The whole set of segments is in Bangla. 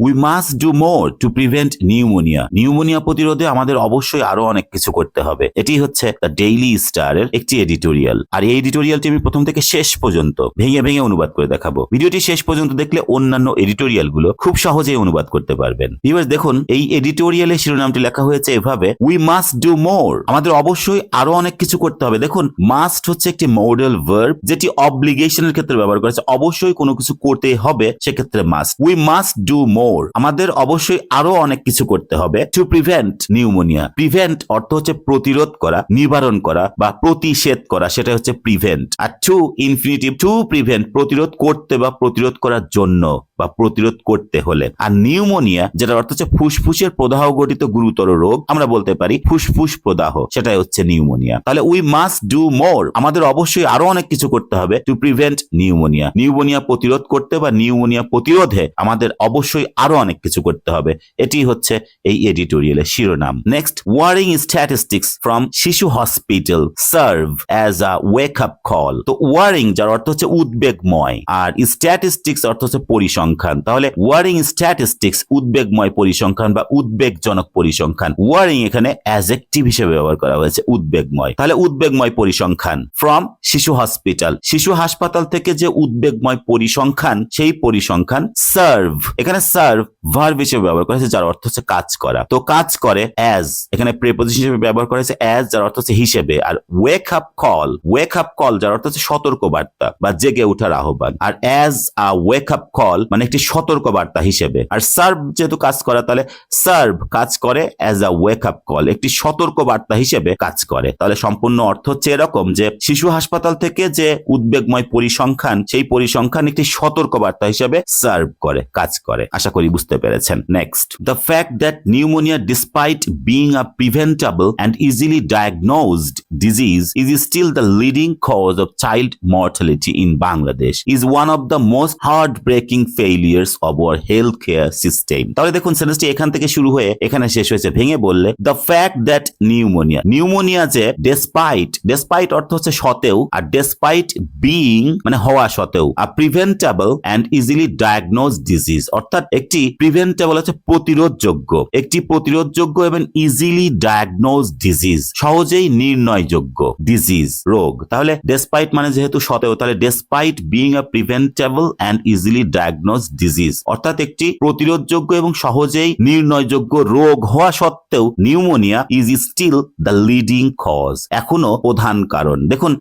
We must do more to prevent pneumonia. Pneumonia প্রতিরোধে আমাদের অবশ্যই আরো অনেক কিছু করতে হবে। এটি হচ্ছে দ্য ডেইলি স্টারের একটি এডিটোরিয়াল, আর এই এডিটোরিয়ালটি আমি প্রথম থেকে শেষ পর্যন্ত ভেঙে ভেঙে অনুবাদ করে দেখাবো। ভিডিওটি শেষ পর্যন্ত দেখলে অন্যান্য এডিটোরিয়াল গুলো খুব সহজেই অনুবাদ করতে পারবেন। ভিউয়ার্স দেখুন, এই এডিটোরিয়ালের শিরোনামটি লেখা হয়েছে এভাবে, উই মাস্ট ডু মোর। আমাদের অবশ্যই আরো অনেক কিছু করতে হবে। দেখুন, মাস্ট হচ্ছে একটি মডেল ভার্ব, যেটি অব্লিগেশনের ক্ষেত্রে ব্যবহার করেছে। অবশ্যই কোনো কিছু করতে হবে, সেক্ষেত্রে must. We must do more, আমাদের অবশ্যই আরো অনেক কিছু করতে হবে টু প্রিভেন্ট নিউমোনিয়া। প্রিভেন্ট অর্থ হচ্ছে প্রতিরোধ করা, নিবারণ করা বা প্রতিষেধ করা, সেটা হচ্ছে প্রিভেন্ট। আর টু ইনফিনিটিভ, টু প্রিভেন্ট প্রতিরোধ করতে বা প্রতিরোধ করার জন্য বা প্রতিরোধ করতে হলে। আর নিউমোনিয়া, যেটার অর্থ হচ্ছে ফুসফুসের প্রদাহ ঘটিত গুরুতর রোগ, আমরা বলতে পারি ফুসফুস প্রদাহ, সেটাই হচ্ছে নিউমোনিয়া। তাহলে উই মাস্ট ডু মোর, আমাদের অবশ্যই আরো অনেক কিছু করতে হবে টু প্রিভেন্ট নিউমোনিয়া। নিউমোনিয়া প্রতিরোধ করতে বা নিউমোনিয়া প্রতিরোধে আমাদের অবশ্যই আরো অনেক কিছু করতে হবে। এটি হচ্ছে এই এডিটোরিয়ালের শিরোনাম। নেক্সট, ওয়ারিং স্ট্যাটিস্টিক্স ফ্রম শিশু hospital serve as a wake up call. তো ওয়ারিং, যার অর্থ হচ্ছে উদ্বেগময়, আর স্ট্যাটিস্টিক্স অর্থ হচ্ছে পরিসংখ্যান। তাহলে ওয়ারিং স্ট্যাটিস্টিক্স উদ্বেগময় পরিসংখ্যান বা উদ্বেগজনক পরিসংখ্যান। ওয়ারিং এখানে অ্যাডজেক্টিভ হিসেবে ব্যবহার করা হয়েছে, উদ্বেগময়। তাহলে উদ্বেগময় পরিসংখ্যান ফ্রম শিশু হসপিটাল, শিশু হাসপাতাল থেকে যে উদ্বেগময় পরিসংখ্যান, সেই পরিসংখ্যান সার্ভ, এখানে সার্ভ ভার্ব হিসেবে ব্যবহার করা হয়েছে, যার অর্থ হচ্ছে কাজ করা। তো কাজ করে অ্যাজ, এখানে প্রিপোজিশন হিসেবে ব্যবহার করা হয়েছে অ্যাজ, যার অর্থ হচ্ছে হিসেবে। আর wake up call, wake up call যার অর্থ হচ্ছে সতর্ক বার্তা বা জেগে ওঠার আহ্বান। আর as a wake up call মানে একটি সতর্ক বার্তা হিসেবে। আর সার্ভ যেহেতু কাজ করা, তাহলে সার্ভ কাজ করে as a wake up call, একটি সতর্ক বার্তা হিসেবে কাজ করে। তাহলে সম্পূর্ণ অর্থ হচ্ছে এরকম যে শিশু হাসপাতাল থেকে যে উদ্বেগময় পরিসংখ্যান, সেই পরিসংখ্যান একটি সতর্ক বার্তা হিসেবে সার্ভ করে, কাজ করে। আশা করি বুঝতে পেরেছেন। Next, the fact that pneumonia despite being a preventable and easily diagnosed disease is still the leading cause of child mortality in Bangladesh is one of the most heart breaking failures of our health care system. তাহলে দেখুন, সেন্টেন্সটি এখান থেকে শুরু হয়ে এখানে শেষ হয়েছে। ভেঙে বললে, the fact that pneumonia, pneumonia যে ডেসপাইট, ডেসপাইট অর্থ হচ্ছে সত্ত্বেও, আর ডেসপাইট বিং মানে হওয়া সত্ত্বেও, আর preventable and easily diagnose disease, অর্থাৎ একটি প্রিভেন্টেবল হচ্ছে প্রতিরোধযোগ্য, একটি প্রতিরোধযোগ্য এবং ইজিলি ডায়াগনোজ ডিজিজ সহজেই নির্ণয়যোগ্য ডিজিজ, রোগ। তাহলে ডেসপাইট মানে যেহেতু সত্ত্বেও, তাহলে despite being a preventable and easily diagnose disease, অর্থাৎ একটি প্রতিরোধযোগ্য এবং সহজেই নির্ণয়যোগ্য রোগ হওয়া সত্ত্বেও pneumonia is still the leading cause, এখনো প্রধান কারণ। দেখুন,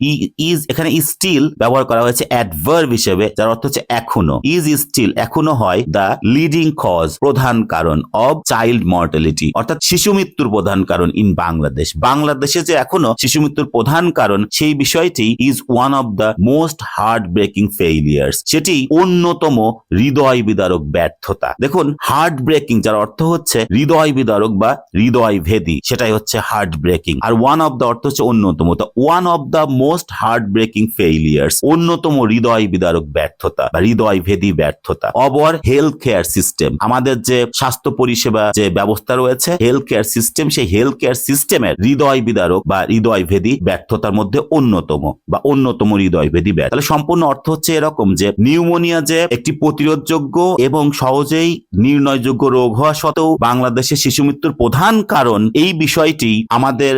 ইজ এখানে স্টিল ব্যবহার করা হয়েছে অ্যাডভার্ব হিসেবে, যার অর্থ হচ্ছে এখনো। ইজ স্টিল এখনো হয় দ্য লিডিং কজ প্রধান কারণ অব চাইল্ড মর্টালিটি, অর্থাৎ শিশু মৃত্যুর প্রধান কারণ ইন বাংলাদেশ। বাংলাদেশে যে এখনো শিশু মৃত্যুর প্রধান কারণ, সেই বিষয়টি is one of the most heart breaking ফেইলিয়ার্স, সেটি অন্যতম হৃদয় বিদারক ব্যর্থতা। দেখুন, হার্ট ব্রেকিং যার অর্থ হচ্ছে হৃদয় বিদারক বা হৃদয় ভেদী, সেটাই হচ্ছে হার্ট ব্রেকিং। আর ওয়ান অফ দ্য অর্থ হচ্ছে অন্যতম। তো one of the most heart breaking failures, অন্যতম হৃদয় বিদারক ব্যর্থতা বা হৃদয় ভেদী ব্যর্থতা of our health care system, আমাদের যে স্বাস্থ্য পরিষেবা যে ব্যবস্থা রয়েছে হেলথ কেয়ার সিস্টেম, সেই হেলথ কেয়ার সিস্টেমের হৃদয় বিদারক বা হৃদয় ভেদী ব্যর্থতার মধ্যে অন্যতম বা অন্যতম হৃদয় ভেদী ব্যর্থতা। তাহলে সম্পূর্ণ অর্থ হচ্ছে এরকম যে নিউমোনিয়া যে একটি প্রতিরোধযোগ্য এবং সহজেই নির্ণয়যোগ্য রোগ হওয়া সত্ত্বেও বাংলাদেশে শিশু মৃত্যুর প্রধান কারণ, এই বিষয়টি আমাদের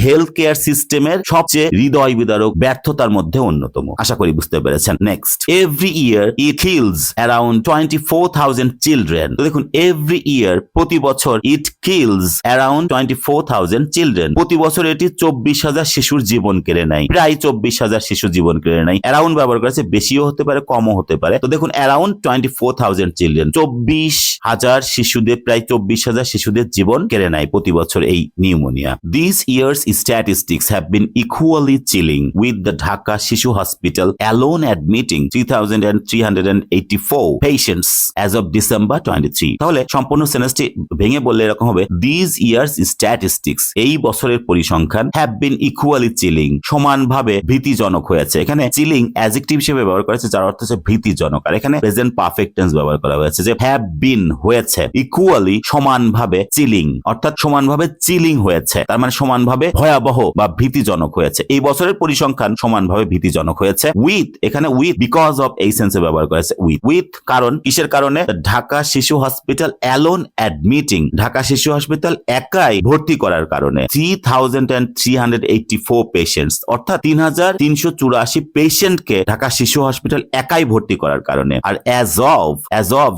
হেলথ কেয়ার সিস্টেমের সবচেয়ে হৃদয় বিদারক ব্যর্থতার মধ্যে অন্যতম। আশা করি বুঝতে পেরেছেন। নেক্সট, এভরি ইয়ার ইট কিলস অ্যারাউন্ড 24,000 চিলড্রেন। তো দেখুন, এভরি ইয়ার প্রতি বছর, ইট কিলস অ্যারাউন্ড 24,000 চিলড্রেন, প্রতি বছর এটি 24,000 শিশুর জীবন কেড়ে নেয়, প্রায় 24,000 শিশু জীবন কেড়ে নেয়। অ্যারাউন্ড ব্যবহার করেছে, বেশিও হতে পারে কমও হতে পারে। তো দেখুন, অ্যারাউন্ড 24,000 চিলড্রেন, 24,000 শিশুদের, প্রায় 24,000 শিশুদের জীবন কেড়ে নেয় প্রতি বছর এই pneumonia. This year's statistics have been equally chilling with the Dhaka Shishu hospital alone admitting 3,384 patients as of December 23। তাহলে সম্পূর্ণ সেন্টেন্সটি ভেঙে বললে এরকম হবে, দিস ইয়ার্স স্ট্যাটিস্টিক্স, এই বছরের পরিসংখ্যান, হ্যাভ বিন ইকুয়ালি চিলিং, সমানভাবে ভীতিজনক হয়েছে। এখানে চিলিং অ্যাডজেক্টিভ হিসেবে ব্যবহার করেছে, যার অর্থ হচ্ছে ভীতিজনক। আর এখানে প্রেজেন্ট পারফেক্ট টেন্স ব্যবহার করা হয়েছে, যে হ্যাভ বিন হয়েছে, ইকুয়ালি সমানভাবে, চিলিং অর্থাৎ সমানভাবে চিলিং হয়েছে, তার মানে সমানভাবে ভয়াবহ বা ভীতিজনক হয়েছে। এই বছরের পরিসংখ্যান সমানভাবে ভীতিজনক হয়েছে। উইথ, এখানে উইথ বিকজ অফ এই সেন্সে ব্যবহার করেছে। উইথ কারণ, কিসের কারণে? Dhaka Shishu hospital alone admitting, Dhaka Shishu hospital একাই ভর্তি করার কারণে 3,384 পেশেন্টস, অর্থাৎ 3,384 পেশেন্টকে ঢাকা শিশু হসপিটাল একাই ভর্তি করার কারণে। আর অ্যাজ অফ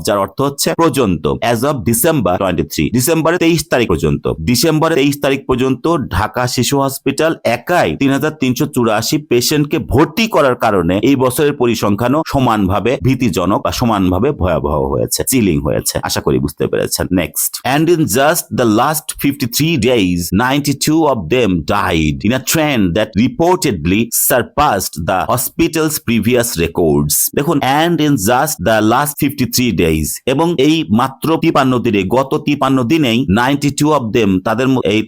যার অর্থ হচ্ছে পর্যন্ত, অ্যাজ অফ ডিসেম্বর 23, ডিসেম্বরের 23 তারিখ পর্যন্ত, ডিসেম্বরের 23 তারিখ পর্যন্ত ঢাকা শিশু হসপিটাল একাই 3,384 পেশেন্টকে ভর্তি করার কারণে এই বছরের পরিসংখ্যানও সমানভাবে ভীতিজনক বা সমানভাবে ভয়াবহ হয়েছে, চিলিং হয়েছে। আশা করি বুঝতে পেরেছেন। Next, and in just the last 53 days 92 of them died in a trend that reportedly surpassed the hospital's previous records। দেখুন, and in just the last 53 days, এবং এই মাত্র 53 দিনে, গত 53 দিনেই 92 of them,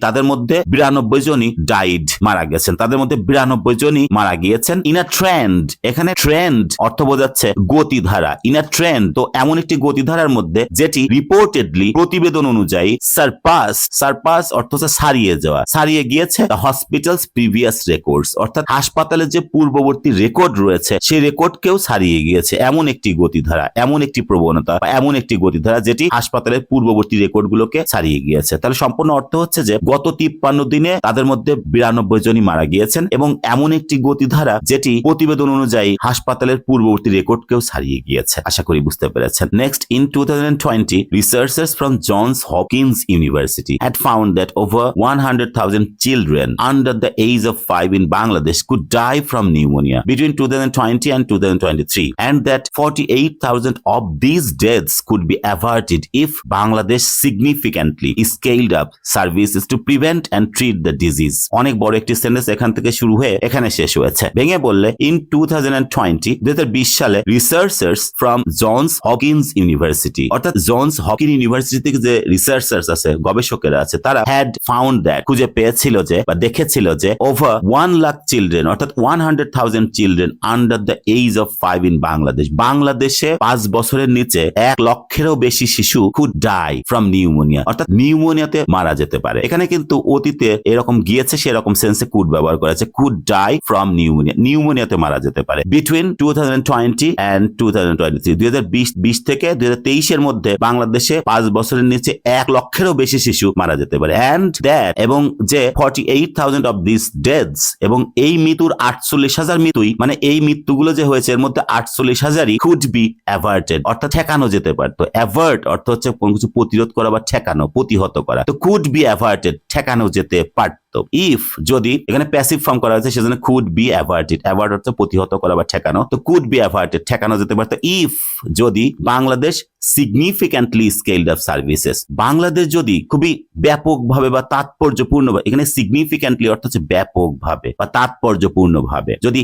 তাদের মধ্যে 92 জনই ডাইড, মারা গেছেন, তাদের মধ্যে 92 জনই মারা গিয়েছেন। ইন আ ট্রেন্ড, এখানে ট্রেন্ড অর্থ বোঝাচ্ছে গতিধারা। ইন আ ট্রেন্ড, তো এমন একটি গতিধারার মধ্যে যেটি রিপোর্টেডলি, প্রতিবেদন অনুযায়ী, সারপাস অর্থ হচ্ছে ছাড়িয়ে যাওয়া, ছাড়িয়ে গিয়েছে দ্য হসপিটালস প্রিভিয়াস রেকর্ডস, অর্থাৎ হাসপাতালের যে পূর্ববর্তী রেকর্ড রয়েছে সেই রেকর্ডকেও ছাড়িয়ে গিয়েছে। এমন একটি গতিধারা, এমন একটি প্রবণতা বা এমন একটি গতিধারা যেটি হাসপাতালের পূর্ববর্তী রেকর্ডগুলোকে ছাড়িয়ে গিয়েছে। তাহলে সম্পূর্ণ অর্থ হচ্ছে যে গত 53 দিনে তাদের মধ্যে 92 জনই মারা গিয়েছেন এবং এমন একটি গতিধারা যেটি প্রতিবেদন অনুযায়ী হাসপাতালের পূর্ববর্তী রেকর্ডকেও ছাড়িয়ে গিয়েছে। আশা করি বুঝতে পেরেছেন। Next, in 2020 researchers from Johns Hopkins University had found that over 100,000 children under the age of 5 in Bangladesh could die from pneumonia between 2020 and 2023, and that 48,000 of these deaths could be averted if Bangladesh significantly scaled up services to prevent and treat the disease। অনেক বড় একটি সেন্টেন্স এখান থেকে শুরু হয়ে এখানে শেষ হয়েছে। ভেঙে বললে, in 2020 সালে researchers from Johns Hopkins university, অর্থাৎ জনস হকিন ইউনিভার্সিটি থেকে যে রিসার্চার্স আছে, গবেষকেরা আছে, তারা হ্যাড ফাউন্ড দ্যাট, খুঁজে পেয়েছিল যে বা দেখেছিল যে ওভার 1 লাখ চিলড্রেন, অর্থাৎ 100,000 children under the age of 5 in Bangladesh, বাংলাদেশে 5 বছরের নিচে 1 লক্ষেরও বেশি শিশু কুড ডাই ফ্রম নিউমোনিয়া, অর্থাৎ নিউমোনিয়াতে মারা যেতে পারে। এখানে কিন্তু অতীতে এরকম গিয়েছে, সেরকম সেন্সে কুড ব্যবহার করেছে, কুড ডাই ফ্রম নিউমোনিয়া, নিউমোনিয়াতে মারা যেতে পারে। বিটুইন 2020 and 2023, 2020 থেকে 2023 এর মধ্যে বাংলাদেশে 5 বছরের নিচে 1 লক্ষেরও বেশি শিশু মারা যেতে পারে। and that, এবং যে 48,000 of these deaths, এবং এই মৃত্যুর 48,000 মৃত্যুই, মানে এই মৃত্যুগুলো যে হয়েছে এর মধ্যে 48,000ই could be averted, অর্থাৎ ঠেকানো যেতে পারতো। avert অর্থ হচ্ছে কোনো কিছু প্রতিরোধ করা বা ঠেকানো, প্রতিহত করা। তো could be averted, ঠেকানো যেতে পারত। ইফ, যদি, এখানে প্যাসিভ ফর্ম করা হয়েছে সেজন্য could be averted, অ্যাভার্ট অর্থ প্রতিহত করা বা ঠেকানো। তো could be averted, ঠেকানো যেতে পারত ইফ, যদি Bangladesh significantly skilled up services, Bangladesh যদি খুবই ব্যাপকভাবে বা তাৎপর্যপূর্ণভাবে, এখানে সিগনিফিক্যান্টলি অর্থ হচ্ছে ব্যাপকভাবে বা তাৎপর্যপূর্ণভাবে, যদি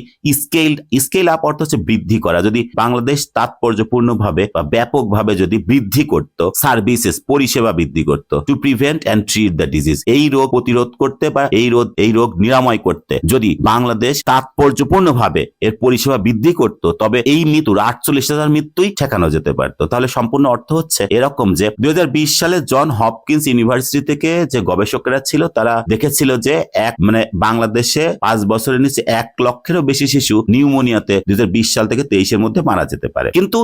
স্কেল আপ অর্থ হচ্ছে বৃদ্ধি করা, যদি বাংলাদেশ তাৎপর্যপূর্ণভাবে বা ব্যাপকভাবে যদি বৃদ্ধি করত, সার্ভিসেস, পরিষেবা বৃদ্ধি করত, to prevent and treat the disease, এই রোগ প্রতিরোধ করতে বা এই রোগ নিরাময় করতে যদি বাংলাদেশ তাৎপর্যপূর্ণভাবে এর পরিষেবা বৃদ্ধি করত, তবে এই মৃত্যুর 48,000 মৃত্যুই ঠেকানো যেতে পারত। তাহলে সম্পূর্ণ অর্থ হচ্ছে এরকম যে 2020 সালে জন হপকিন্স ইউনিভার্সিটি থেকে যে গবেষকরা ছিল তারা দেখেছিল যে বাংলাদেশে 5 বছরের নিচে 1 লক্ষেরও বেশি শিশু নিউমোনিয়াতে 2020 সাল থেকে 23 এর মধ্যে মারা যেতে পারে। কিন্তু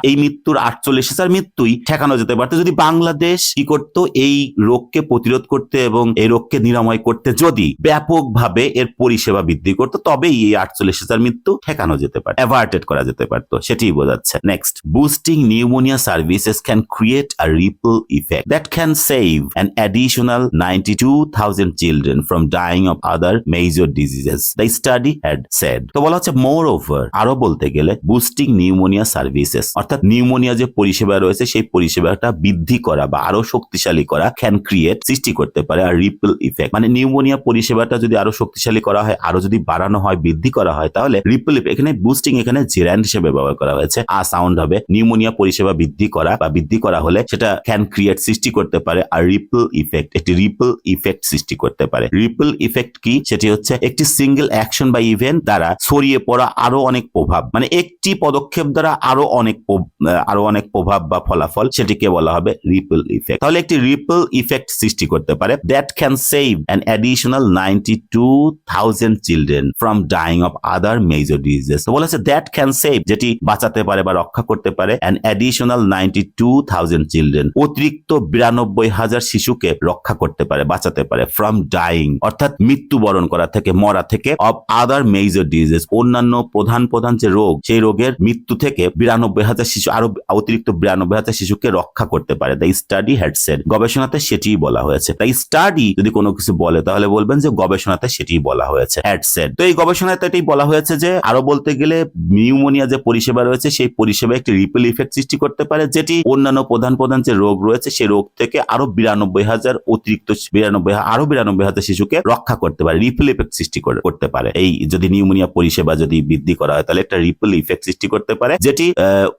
এই মৃত্যুর 48,000 মৃত্যুই ঠেকানো যেতে পারত যদি বাংলাদেশ কি করত, এই রোগকে প্রতিরোধ করতে এবং এই রোগকে নিরাময় করতে যদি ব্যাপকভাবে এর পরিষেবা বৃদ্ধি করত, তবেই এই 48,000 মৃত্যু ঠেকানো যেতে পারে, অ্যাভার্টেড করা যেতে পারত। সেটাই বোঝাচ্ছে। Next, boosting pneumonia services can create a ripple effect that can save an additional 92,000 children from dying of other major diseases, the study had said। তো বলা হচ্ছে moreover, আরো বলতে গেলে, বুস্টিং নিউমোনিয়া সার্ভিসেস, অর্থাৎ নিউমোনিয়া যে পরিষেবা রয়েছে সেই পরিষেবাটা বৃদ্ধি করা বা আরো শক্তিশালী করা, can create, সৃষ্টি করতে পারে, আর রিপল ইফেক্ট, মানে নিউমোনিয়া পরিষেবাটা যদি আরো শক্তিশালী করা হয়, আরো যদি বাড়ানো হয়, বৃদ্ধি করা হয়, তাহলে রিপল ইফেক্ট, এখানে বুস্টিং এখানে জেরান্ড হিসেবে ব্যবহার করা হয়েছে, সাউন্ড হবে। নিউমোনিয়া পরিষেবা বৃদ্ধি করা বা বৃদ্ধি করা হলে সেটা ক্যান ক্রিয়েট, সৃষ্টি করতে পারে, আর রিপল ইফেক্ট, একটি রিপল ইফেক্ট সৃষ্টি করতে পারে। রিপল ইফেক্ট কি? সেটি হচ্ছে একটি সিঙ্গেল অ্যাকশন বা ইভেন্ট দ্বারা ছড়িয়ে পড়া আরো অনেক প্রভাব, মানে একটি পদক্ষেপ দ্বারা আরো অনেক প্রভাব বা ফলাফল, সেটিকে বলা হবে রিপল ইফেক্ট। তাহলে একটি রিপল ইফেক্ট সৃষ্টি করতে পারে, that can save an additional 92,000 children from dying of other major diseases. তো বলা হচ্ছে দ্যাট ক্যান সেভ, যেটি বাঁচাতে পারে বা রক্ষা করতে পারে, অ্যান অ্যাডিশনাল 92,000 চিলড্রেন, অতিরিক্ত 92,000 শিশুকে রক্ষা করতে পারে, বাঁচাতে পারে ফ্রম ডাইং, অর্থাৎ মৃত্যুবরণ করা থেকে, মরা থেকে, অফ আদার মেজর ডিজিজ, অন্যান্য প্রধান যে রোগ, সেই রোগের মৃত্যু থেকে 92,000 শিশু, আরো অতিরিক্ত 92,000 শিশুকে রক্ষা করতে পারে। দ্য স্টাডি হ্যাড সেড, গবেষণাতে সেটিই বলা হয়েছে। তাই স্টাডি যদি কোনো কিছু বলে তাহলে বলবেন যে গবেষণাতে সেটিই বলা হয়েছে, হ্যাড সেড। তো এই গবেষণায় তো এটাই বলা হয়েছে যে আরো বলতে গেলে নিউমোনিয়া যে পরিষেবা রয়েছে সেই পরিষেবা একটি রিপল ইফেক্ট সৃষ্টি করতে পারে, যেটি অন্যান্য প্রধান যে রোগ রয়েছে সেই রোগ থেকে আরো 92,000 অতিরিক্ত 92,000 শিশুকে রক্ষা করতে পারে, রিপল ইফেক্ট সৃষ্টি করতে পারে। এই যদি নিউমোনিয়া পরিষেবা যদি বৃদ্ধি করা হয় তাহলে একটা রিপল ইফেক্ট সৃষ্টি করতে পারে, যেটি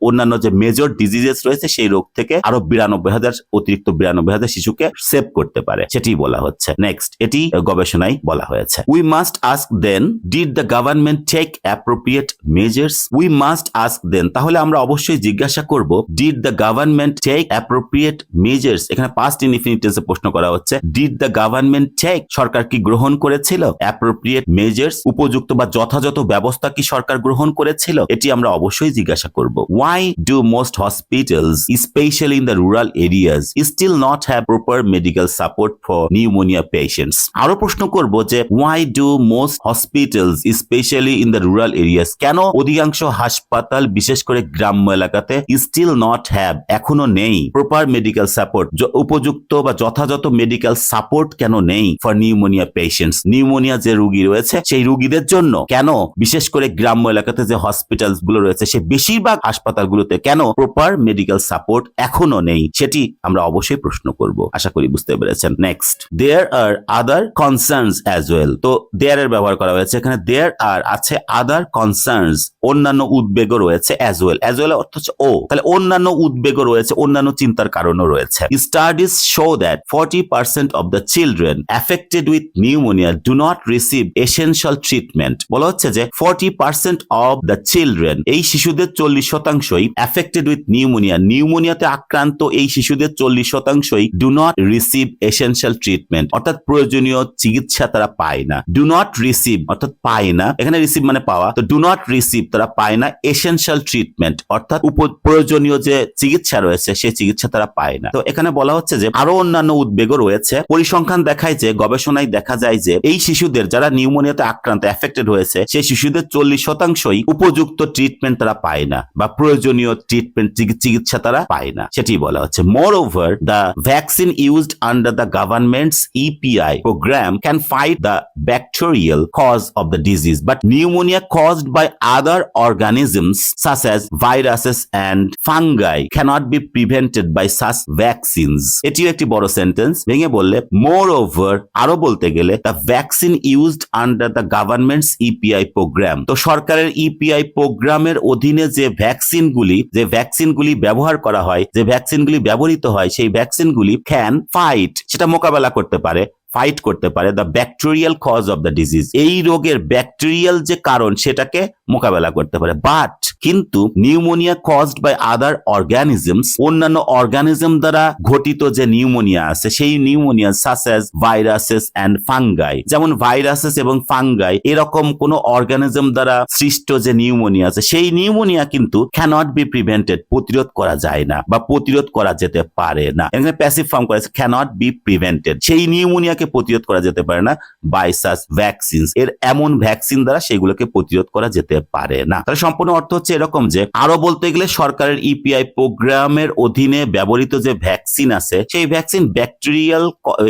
অন্যান্য যে মেজর ডিজিজেস রয়েছে সেই রোগ থেকে আরো 92,000 শিশুকে সেভ করতে পারে, সেটি বলা হচ্ছে। নেক্সট, এটি গবেষণায় বলা হয়েছে। We must ask then, did the government take appropriate measures? We must ask then, তাহলে আমরা অবশ্যই জিজ্ঞাসা করব, did the government take appropriate measures? এখানে পাস্ট ইনডিফিনিট টেন্সে প্রশ্ন করা হচ্ছে। ডিড দ্য গভর্নমেন্ট টেক, সরকার কি গ্রহণ করেছিল? অ্যাপ্রোপ্রিয়েট মেজার্স, উপযুক্ত বা যথাযথ ব্যবস্থা কি সরকার গ্রহণ করেছিল? এটি আমরা অবশ্যই জিজ্ঞাসা করব। Why do most hospitals specially in the rural areas still not have proper medical support for pneumonia patients? আরো প্রশ্ন করব যে why do most hospitals specially in the rural areas, কেন অধিকাংশ হাসপাতাল বিশেষ করে গ্রাম্য এলাকাতে স্টিল নট হ্যাভ, এখনো নেই, প্রপার মেডিকেল সাপোর্ট, উপযুক্ত বা যথাযথ মেডিকেল সাপোর্ট কেন নেই ফর নিউমোনিয়া পেশেন্টস? নিউমোনিয়া যে রোগী রয়েছে সেই রোগীদের জন্য কেন বিশেষ করে গ্রাম্য এলাকাতে যে হসপিটাল গুলো রয়েছে সেই বেশিরভাগ হাসপাতালগুলোতে কেন প্রপার মেডিকেল সাপোর্ট এখনো নেই? সেটি আমরা অবশ্যই প্রশ্ন করব। আশা করি বুঝতে পেরেছেন। নেক্সট, দেয়ার আর আদার কনসার্নস অ্যাজ ওয়েল। তো দেয়ার এর ব্যবহার করা হয়েছে এখানে। দেয়ার আর আছে আদার কনসার্নস, অন্যান্য উদ্বেগও রয়েছে, অ্যাজ ওয়েল। অ্যাজ ওয়েল অর্থ হচ্ছে ও, তাহলে অন্যান্য উদ্বেগও রয়েছে, অন্যান্য চিন্তার কারণও রয়েছে। Studies show that 40% of the children affected with pneumonia do not receive essential treatment. বলা হচ্ছে যে 40% অফ দ্য চিলড্রেন, এই শিশুদের 40%ই অ্যাফেক্টেড উইথ নিউমোনিয়া, নিউমোনিয়াতে আক্রান্ত এই শিশুদের 40%ই do not receive essential treatment, অর্থাৎ প্রয়োজনীয় চিকিৎসা তারা পায় না। ডু নট রিসিভ অর্থাৎ পায় না, এখানে রিসিভ মানে পাওয়া, তো ডু নট রিসিভ তারা পায় না এসেনশিয়াল ট্রিটমেন্ট, অর্থাৎ প্রয়োজনীয় যে চিকিৎসা রয়েছে সেই চিকিৎসা তারা পায় না। তো এখানে বলা হচ্ছে যে আরো অন্যান্য উদ্বেগও রয়েছে। পরিসংখ্যান দেখায় যে, গবেষণায় দেখা যায় যে এই শিশুদের যারা নিউমোনিয়াতে আক্রান্ত এফেক্টেড হয়েছে সেই শিশুদের 40%ই উপযুক্ত ট্রিটমেন্ট তারা পায় না বা প্রয়োজনীয় ট্রিটমেন্ট চিকিৎসা তারা পায় না, সেটি বলা হচ্ছে। Moreover, the vaccine used under the government's EPI program can fight the bacterial cause of the disease, but pneumonia caused by other organisms such as viruses and fungi cannot be prevented by such vaccines. এটিও একটি বড় সেন্টেন্স, ভেঙে বললে মোর ওভার, আরো বলতে গেলে the vaccine used under the government's EPI program, তো সরকারের EPI প্রোগ্রামের অধীনে যে ভ্যাকসিনগুলি ব্যবহার করা হয়, যে ভ্যাকসিনগুলি ব্যবহৃত হয়, সেই ভ্যাকসিনগুলি ক্যান ফাইট, সেটা মোকাবেলা করতে পারে, ফাইট করতে পারে the bacterial cause of the disease, এই রোগের ব্যাকটেরিয়াল যে কারণ সেটাকে মোকাবেলা করতে পারে। বাট কিন্তু pneumonia caused by other organisms, অন্যান্য অর্গানিজম দ্বারা ঘটিত যে নিউমোনিয়া আছে সেই pneumonia such as viruses and fungi, যেমন ভাইরাসেস এবং ফাঙ্গাই এরকম কোন অর্গানিজম দ্বারা সৃষ্ট যে নিউমোনিয়া আছে সেই নিউমোনিয়া কিন্তু ক্যানট বি প্রিভেন্টেড, প্রতিরোধ করা যায় না বা প্রতিরোধ করা যেতে পারে না। এখানে প্যাসিভ ফর্ম করা আছে ক্যানট বি প্রিভেন্টেড, সেই নিউমোনিয়াকে প্রতিরোধ করা যেতে পারে না বাই সাচ ভ্যাকসিনস, এর এমন ভ্যাকসিন দ্বারা সেগুলোকে প্রতিরোধ করা যেতে পারে না। তাহলে সম্পূর্ণ অর্থ হচ্ছে এরকম যে আরো বলতে গেলে সরকারের EPI প্রোগ্রামের অধীনে ব্যবহৃত যে ভ্যাকসিন আছে সেই ভ্যাকসিন ব্যাকটেরিয়াল,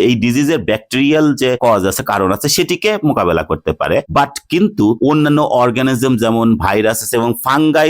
এই ডিজিজের ব্যাকটেরিয়াল যে কজ আছে, কারণ আছে, সেটিকে মোকাবেলা করতে পারে। বাট কিন্তু অন্যান্য অর্গানিজম যেমন ভাইরাস এবং ফাঙ্গাই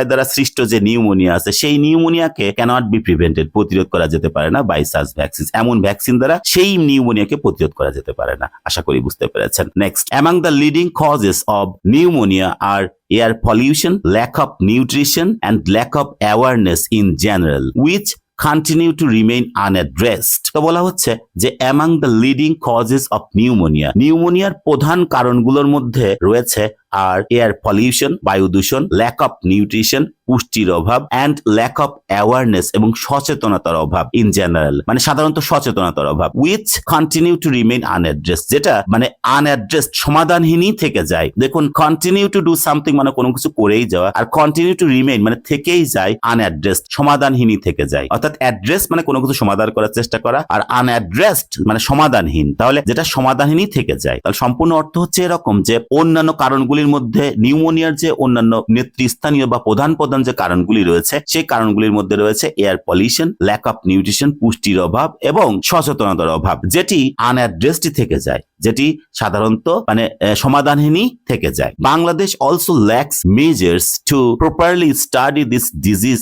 দ্বারা সৃষ্ট যে নিউমোনিয়া আছে সেই নিউমোনিয়াকে ক্যানট বি প্রিভেন্টেড, প্রতিরোধ করা যেতে পারে না বাই সাচ ভ্যাকসিন, এমন ভ্যাকসিন দ্বারা সেই নিউমোনিয়াকে প্রতিরোধ করা যেতে পারে না। আশা করি বুঝতে পেরেছেন। Next, among the leading causes of pneumonia are air pollution, lack of nutrition and lack of awareness in general, which continue to remain unaddressed. তো বলা হচ্ছে যে among the leading causes of pneumonia, নিউমোনিয়ার প্রধান কারণগুলোর মধ্যে রয়েছে আর এয়ার পলিউশন, বায়ু দূষণ, ল্যাক অফ নিউট্রিশন, পুষ্টির অভাব, অ্যান্ড ল্যাক অফ অ্যাওয়ারনেস এবং সচেতনতার অভাব ইন জেনারেল, মানে সাধারণত সচেতনতার অভাব, উইচ কন্টিনিউ টু রিমেইন আনঅ্যাড্রেসড, যেটা মানে আনঅ্যাড্রেসড, সমাধানহীনই থেকে যায়। দেখুন, কন্টিনিউ টু ডু সামথিং মানে কোনো কিছু করেই যাওয়া, আর কন্টিনিউ টু রিমেইন মানে থেকেই যায় আনঅ্যাড্রেসড, সমাধানহীনই থেকে যায়। অর্থাৎ অ্যাড্রেস মানে কোনো কিছু সমাধান করার চেষ্টা করা, আর আনঅ্যাড্রেসড মানে সমাধানহীন, তাহলে যেটা সমাধানহীনই থেকে যায়। তাহলে সম্পূর্ণ অর্থ হচ্ছে এরকম যে অন্যান্য কারণগুলির মধ্যে নিউমোনিয়ার যে অন্যান্য নেতৃস্থানীয় বা প্রধান যে কারণগুলি রয়েছে, সেই কারণগুলির মধ্যে রয়েছে air pollution, lack of nutrition, পুষ্টির অভাব এবং সচেতনতার অভাব, যেটি আনঅ্যাড্রেসড থেকে যায়, যেটি সাধারণত মানে সমাধানহীনই থেকে যায়। Bangladesh also lacks measures to properly study this disease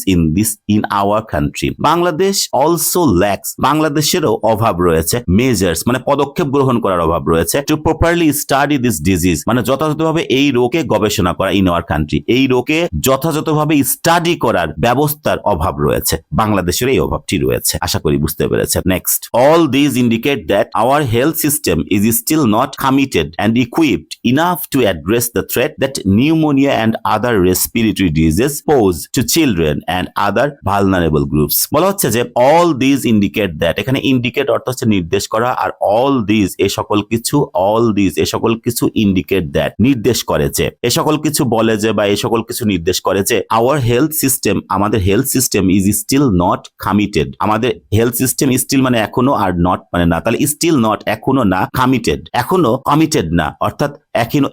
in our country. Bangladesh also lacks, বাংলাদেশেরও অভাব রয়েছে, মেজার্স মানে পদক্ষেপ গ্রহণ করার অভাব রয়েছে, to properly study this disease মানে যথাযথভাবে এই রোগে গবেষণা করা, ইন আওয়ার কান্ট্রি, এই রোগে যথাযথভাবে স্টাডি করার ব্যবস্থার অভাব রয়েছে। বাংলাদেশের এই অভাবটি রয়েছে, আশা করি বুঝতে পেরেছেন। Next, all this indicate that our health system is still not committed and equipped enough to address the threat that pneumonia and other respiratory diseases pose to children and other vulnerable groups. বলা হচ্ছে যে all these indicate that, এখানে indicate অর্থ হচ্ছে নির্দেশ করা, আর all these এ সকল কিছু, all these এ সকল কিছু indicate that নির্দেশ করে যে, এ সকল কিছু বলে যে বা এ সকল কিছু নির্দেশ করে যে our health system, আমাদের health system is still not committed, আমাদের হেলথ সিস্টেম still মানে এখনো, আর not মানে না, তাহলে still not এখনো না, committed এখনো কমিটেড না, অর্থাৎ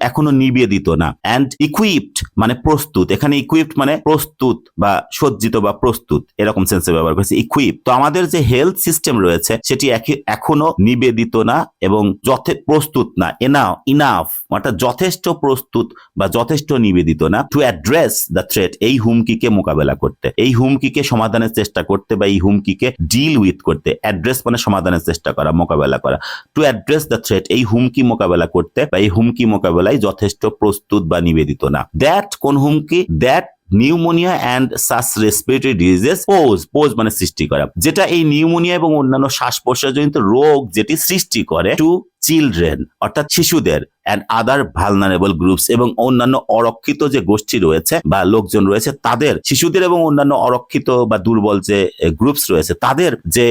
এখনো নিবেদিত না, অ্যান্ড ইকুইপড মানে প্রস্তুত, এখানে ইকুইপড মানে প্রস্তুত বা সজ্জিত বা প্রস্তুত, এরকম সেন্সে ব্যবহার করেছে ইকুইপ। তো আমাদের যে হেলথ সিস্টেম রয়েছে সেটি এখনো নিবেদিত না এবং প্রস্তুত না, ইনাফ অর্থাৎ যথেষ্ট প্রস্তুত বা যথেষ্ট নিবেদিত না, টু অ্যাড্রেস দ্য থ্রেট, এই হুমকিকে মোকাবেলা করতে, এই হুমকিকে সমাধানের চেষ্টা করতে বা এই হুমকিকে ডিল উইথ করতে, অ্যাড্রেস মানে সমাধানের চেষ্টা করা, মোকাবেলা করা, টু অ্যাড্রেস দ্য থ্রেট, এই হুমকি মোকাবেলা করতে বা এই হুমকি মোকাবেলায় যথেষ্ট প্রস্তুত বা নিবেদিত না। দ্যাট কোন হুমকি? That pneumonia and such respiratory disease pose মানে সৃষ্টি করা, যেটা এই নিউমোনিয়া এবং অন্যান্য শ্বাস প্রশ্বাসজনিত রোগ যেটি সৃষ্টি করে টু চিলড্রেন অর্থাৎ শিশুদের, অ্যান্ড আদার ভালনারেবল গ্রুপস এবং অন্যান্য অরক্ষিত যে গোষ্ঠী রয়েছে বা লোকজন রয়েছে তাদের, শিশুদের এবং অন্যান্য অরক্ষিত বা দুর্বল যে গ্রুপস রয়েছে তাদের যে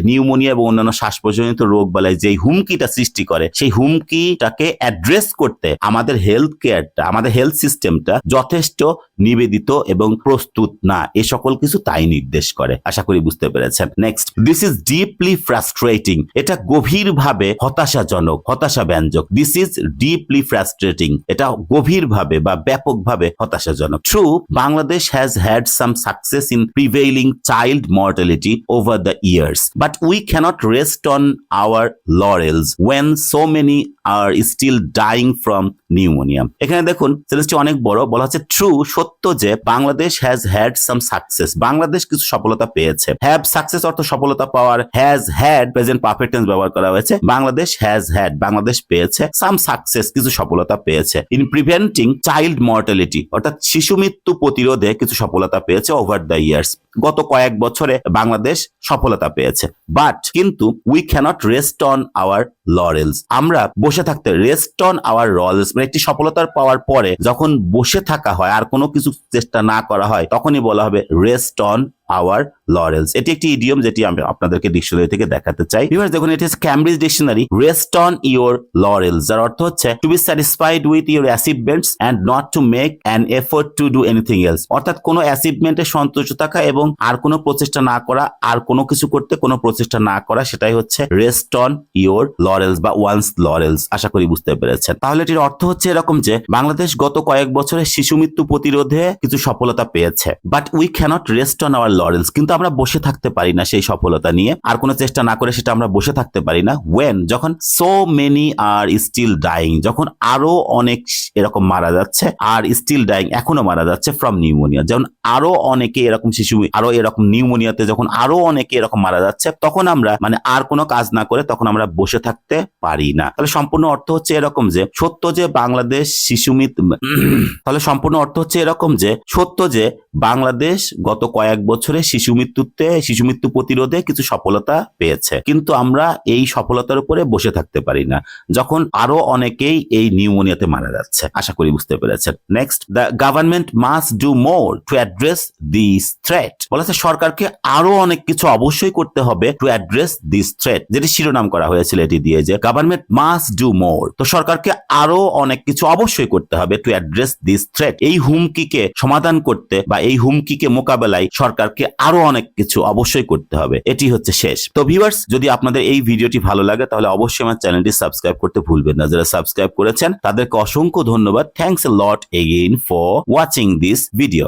নিউমোনিয়া এবং অন্যান্য শ্বাস প্রশ্বাসজনিত রোগ বালায় যে হুমকিটা সৃষ্টি করে, সেই হুমকিটাকে অ্যাড্রেস করতে আমাদের হেলথ কেয়ারটা, আমাদের হেলথ সিস্টেমটা যথেষ্ট নিবেদিত এবং প্রস্তুত না, এ সকল কিছু তাই নির্দেশ করে। আশা করি বুঝতে পেরেছেন। Next, this is deeply frustrating, এটা গভীরভাবে হতাশাজনক, হতাশাব্যঞ্জক। দিস ইজ ডিপলি ফ্রাস্ট্রেটিং, এটা গভীরভাবে বা ব্যাপকভাবে হতাশাজনক। True, Bangladesh has had some success in prevailing child mortality over the years, but we can't rest on our laurels when so many are still dying from pneumonia. এখানে দেখুন সেন্টেন্সটি অনেক বড়, বলা হচ্ছে ট্রু, সত্য যে Bangladesh has had some success, Bangladesh কিছু সফলতা পেয়েছে। হ্যাভ সাকসেস অর্থ সফলতা পাওয়ার, has had present perfect tense ব্যবহার করা হয়েছে। বাংলাদেশ হ্যাজ হ্যাড, বাংলাদেশ পেয়েছে, সাম সাকসেস কিছু সফলতা পেয়েছে, ইন প্রিভেন্টিং চাইল্ড মর্টালিটি অর্থাৎ শিশু মৃত্যু প্রতিরোধে কিছু সফলতা পেয়েছে, ওভার দ্য ইয়ার্স গত কয়েক বছরে বাংলাদেশ সফলতা পেয়েছে। বাট কিন্তু we can't rest on our laurels, আমরা বসে থাকতে, রেস্ট অন আওয়ার লরেলস মানে একটি সফলতার পাওয়ার পরে যখন বসে থাকা হয় আর কোনো কিছু চেষ্টা না করা হয় তখনই বলা হবে রেস্ট অন আওয়ার লরেলস। এটি একটি ইডিয়ম যেটি আমি আপনাদেরকে ডিকশনারি থেকে দেখাতে চাই। ভিউয়ার্স দেখুন, এটি হচ্ছে Cambridge dictionary, rest on your laurels, যার অর্থ হচ্ছে to be satisfied with your achievements and not to make an effort to do anything else, অর্থাৎ কোনো অ্যাচিভমেন্টে সন্তুষ্ট থাকা এবং আর কোনো প্রচেষ্টা না করা, আর কোনো কিছু করতে কোনো প্রচেষ্টা না করা, সেটাই হচ্ছে রেস্ট অন ইওর লরেলস বা ওয়ান্স লরেলস। আশা করি বুঝতে পেরেছেন। তাহলে এটির অর্থ হচ্ছে এরকম যে বাংলাদেশ গত কয়েক বছরে শিশু মৃত্যু প্রতিরোধে কিছু সফলতা পেয়েছে, but we can't rest on our laurels, কিন্তু আমরা বসে থাকতে পারি না সেই সফলতা নিয়ে, আর কোনো চেষ্টা না করে সেটা আমরা বসে থাকতে পারি না। ওয়েন যখন so many are still dyeing, যখন আরো অনেক এরকম মারা যাচ্ছে, আর স্টিল ডাইং এখনো মারা যাচ্ছে, ফ্রম নিউমোনিয়া, যেমন আরো অনেকে এরকম শিশু আরো এরকম নিউমোনিয়াতে যখন আরো অনেকে এরকম মারা যাচ্ছে, তখন আমরা মানে আর কোনো কাজ না করে তখন আমরা বসে থাকতে পারি না। তাহলে সম্পূর্ণ অর্থ হচ্ছে এরকম যে সত্য যে বাংলাদেশ শিশু মৃত্যু তাহলে সম্পূর্ণ অর্থ হচ্ছে এরকম যে সত্য যে বাংলাদেশ গত কয়েক বছর বছরে শিশু মৃত্যু প্রতিরোধে কিছু সফলতা পেয়েছে, কিন্তু আমরা এই সফলতার উপরে বসে থাকতে পারি না যখন আরো অনেকেই এই নিউমোনিয়াতে মারা যাচ্ছে। আশা করি বুঝতে পেরেছেন। Next, the government must do more to address this threat. বলেছে সরকারকে আরো অনেক কিছু অবশ্যই করতে হবে টু অ্যাড্রেস দিস থ্রেট, যেটি শিরোনাম করা হয়েছিল এটি দিয়ে, যে গভর্নমেন্ট মাস্ট ডু মোর। তো সরকারকে আরো অনেক কিছু অবশ্যই করতে হবে টু অ্যাড্রেস দিস থ্রেট, এই হুমকিকে সমাধান করতে বা এই হুমকিকে মোকাবেলায় সরকারকে আরো অনেক কিছু অবশ্যই করতে হবে। এটি হচ্ছে শেষ। তো ভিউয়ার্স, যদি আপনাদের এই ভিডিওটি ভালো লাগে তাহলে অবশ্যই আমার চ্যানেলটি সাবস্ক্রাইব করতে ভুলবেন না। যারা সাবস্ক্রাইব করেছেন তাদেরকে অসংখ্য ধন্যবাদ। Thanks a lot again for watching this video.